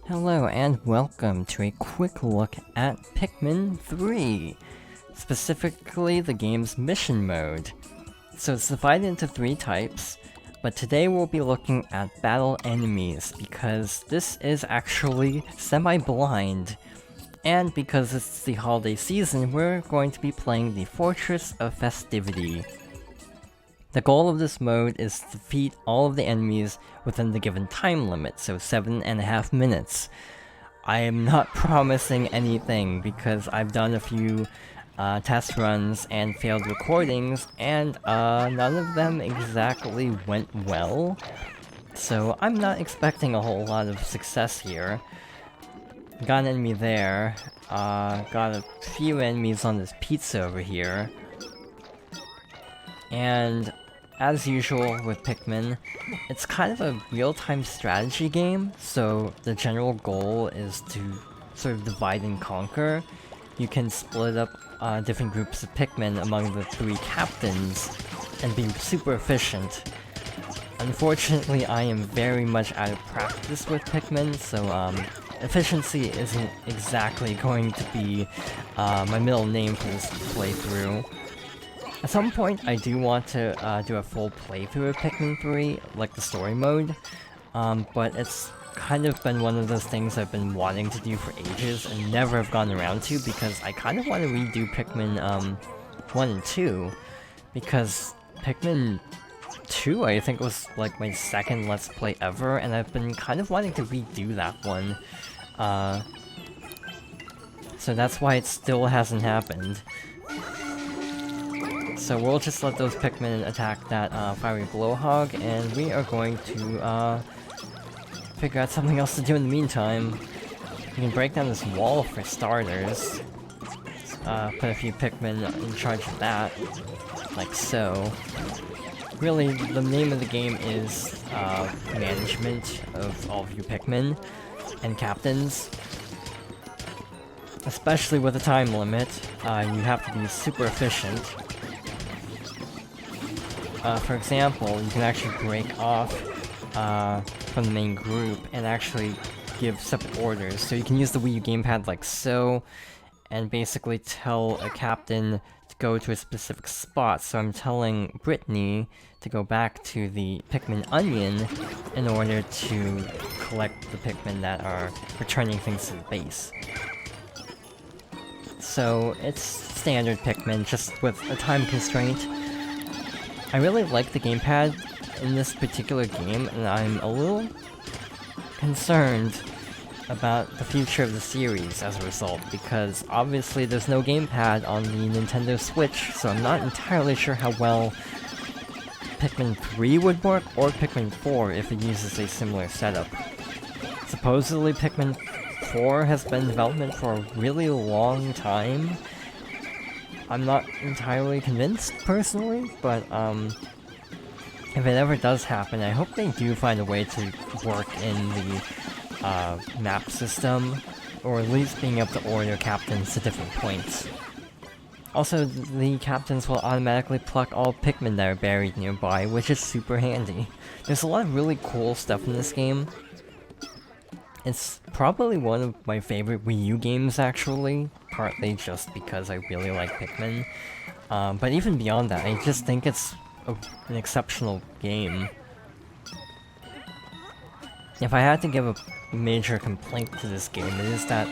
Hello and welcome to a quick look at Pikmin 3, specifically the game's mission mode. So it's divided into three types, but today we'll be looking at battle enemies because this is actually semi-blind. And because it's the holiday season, we're going to be playing the Fortress of Festivity. The goal of this mode is to defeat all of the enemies within the given time limit, so 7.5 minutes. I am not promising anything because I've done a few test runs and failed recordings, and none of them exactly went well. So I'm not expecting a whole lot of success here. Got an enemy there, got a few enemies on this pizza over here. And as usual with Pikmin, it's kind of a real-time strategy game, so the general goal is to sort of divide and conquer. You can split up different groups of Pikmin among the three captains and be super efficient. Unfortunately, I am very much out of practice with Pikmin, so efficiency isn't exactly going to be my middle name for this playthrough. At some point, I do want to do a full playthrough of Pikmin 3, like the story mode, but it's kind of been one of those things I've been wanting to do for ages and never have gotten around to because I kind of want to redo Pikmin 1 and 2, because Pikmin 2 I think was like my second Let's Play ever, and I've been kind of wanting to redo that one, so that's why it still hasn't happened. So we'll just let those Pikmin attack that fiery blowhog, and we are going to figure out something else to do in the meantime. We can break down this wall for starters. Put a few Pikmin in charge of that, like so. Really, the name of the game is management of all of your Pikmin and captains. Especially with a time limit, you have to be super efficient. For example, you can actually break off from the main group and actually give separate orders. So you can use the Wii U gamepad like so, and basically tell a captain to go to a specific spot. So I'm telling Brittany to go back to the Pikmin Onion in order to collect the Pikmin that are returning things to the base. So it's standard Pikmin, just with a time constraint. I really like the gamepad in this particular game, and I'm a little concerned about the future of the series as a result, because obviously there's no gamepad on the Nintendo Switch, so I'm not entirely sure how well Pikmin 3 would work, or Pikmin 4 if it uses a similar setup. Supposedly Pikmin 4 has been in development for a really long time. I'm not entirely convinced, personally, but if it ever does happen, I hope they do find a way to work in the map system, or at least being able to order captains to different points. Also, the captains will automatically pluck all Pikmin that are buried nearby, which is super handy. There's a lot of really cool stuff in this game. It's probably one of my favorite Wii U games, actually, partly just because I really like Pikmin. But even beyond that, I just think it's an exceptional game. If I had to give a major complaint to this game, it is that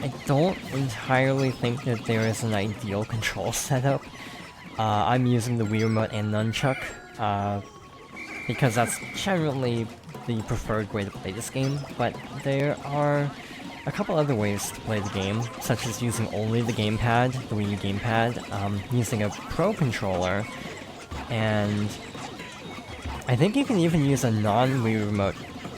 I don't entirely think that there is an ideal control setup. I'm using the Wii Remote and Nunchuck, because that's generally the preferred way to play this game, but there are a couple other ways to play the game, such as using only the gamepad, the Wii U gamepad, using a Pro Controller, and I think you can even use a non-Wii Remote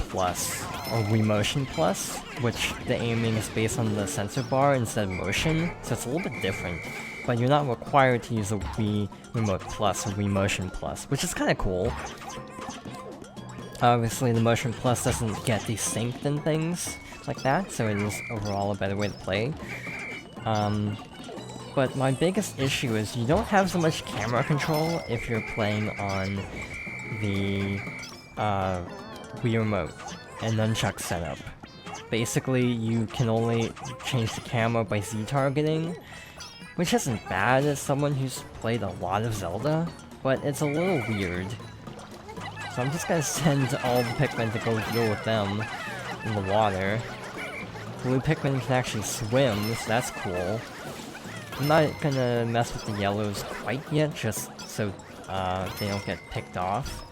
Plus, or Wii Motion Plus, which the aiming is based on the sensor bar instead of motion, so it's a little bit different. But you're not required to use a Wii Remote Plus or Wii Motion Plus, which is kinda cool. Obviously, the Motion Plus doesn't get desynced and things like that, so it is overall a better way to play. But my biggest issue is you don't have so much camera control if you're playing on the Wii Remote and Nunchuck setup. basically you can only change the camera by Z-targeting, which isn't bad as someone who's played a lot of Zelda, but it's a little weird. So I'm just gonna send all the Pikmin to go deal with them in the water. Blue Pikmin can actually swim, so that's cool. I'm not gonna mess with the yellows quite yet, just so they don't get picked off.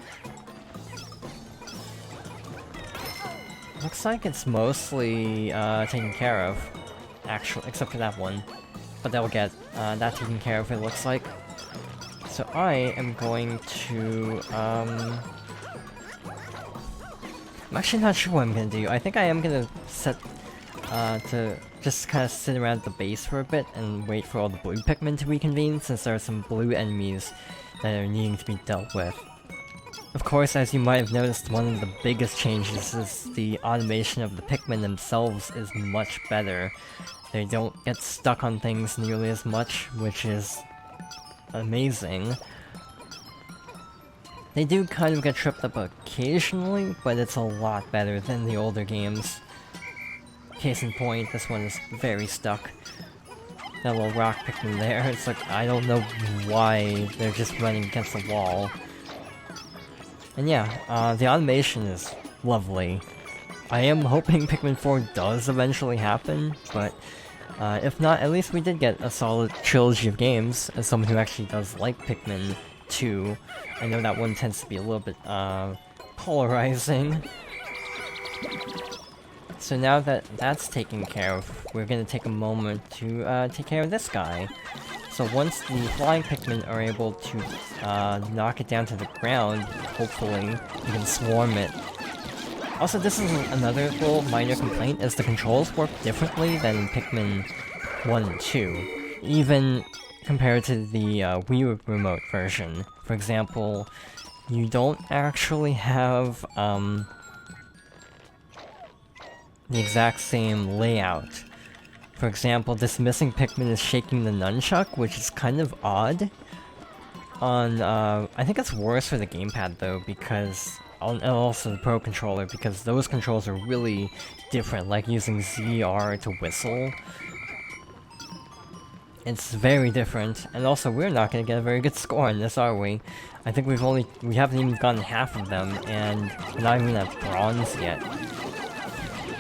Looks like it's mostly taken care of, actually, except for that one. But they'll get that taken care of, it looks like. So I am going to I'm actually not sure what I'm gonna do. I think I am gonna set to just kind of sit around the base for a bit and wait for all the blue Pikmin to reconvene, since there are some blue enemies that are needing to be dealt with. Of course, as you might have noticed, one of the biggest changes is the automation of the Pikmin themselves is much better. They don't get stuck on things nearly as much, which is amazing. They do kind of get tripped up occasionally, but it's a lot better than the older games. Case in point, this one is very stuck. That little rock Pikmin there, it's like, I don't know why they're just running against the wall. And yeah, the automation is lovely. I am hoping Pikmin 4 does eventually happen, but if not, at least we did get a solid trilogy of games, as someone who actually does like Pikmin 2. I know that one tends to be a little bit polarizing. So now that that's taken care of, we're gonna take a moment to take care of this guy. So once the flying Pikmin are able to knock it down to the ground, hopefully you can swarm it. Also, this is another little minor complaint, is the controls work differently than in Pikmin 1 and 2, even compared to the Wii Remote version. For example, you don't actually have the exact same layout. For example, this missing Pikmin is shaking the nunchuck, which is kind of odd. On, I think it's worse for the gamepad though, because... and also the Pro Controller, because those controls are really different, like using ZR to whistle. It's very different, and also we're not gonna get a very good score on this, are we? I think we haven't even gotten half of them, and we're not even at bronze yet.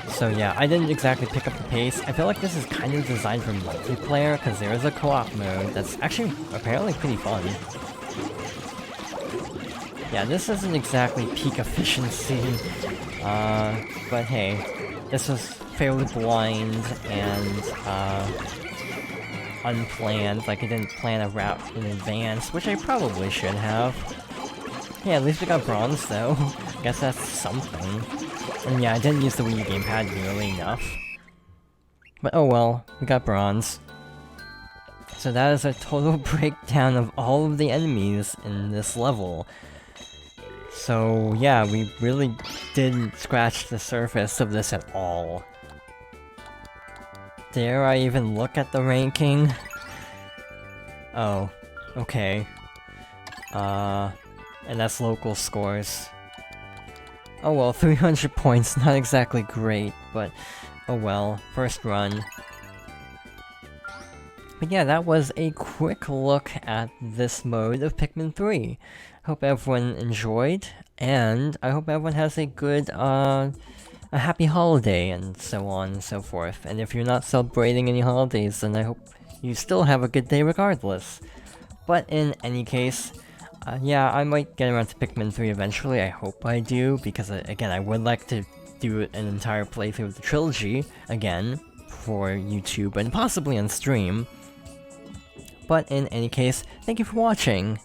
So yeah, I didn't exactly pick up the pace. I feel like this is kind of designed for multiplayer, because there is a co-op mode that's actually apparently pretty fun. Yeah, this isn't exactly peak efficiency, but hey, this was fairly blind and unplanned, like I didn't plan a route in advance, which I probably should have. Yeah, at least we got bronze though. Guess that's something. And yeah, I didn't use the Wii gamepad nearly enough. But oh well, we got bronze. So that is a total breakdown of all of the enemies in this level. So yeah, we really didn't scratch the surface of this at all. Dare I even look at the ranking? Oh, okay. And that's local scores. Oh well, 300 points, not exactly great, but oh well, first run. But yeah, that was a quick look at this mode of Pikmin 3. Hope everyone enjoyed, and I hope everyone has a good, a happy holiday, and so on and so forth. And if you're not celebrating any holidays, then I hope you still have a good day regardless. But in any case, yeah, I might get around to Pikmin 3 eventually, I hope I do, because again, I would like to do an entire playthrough of the trilogy, again, for YouTube and possibly on stream. But in any case, thank you for watching,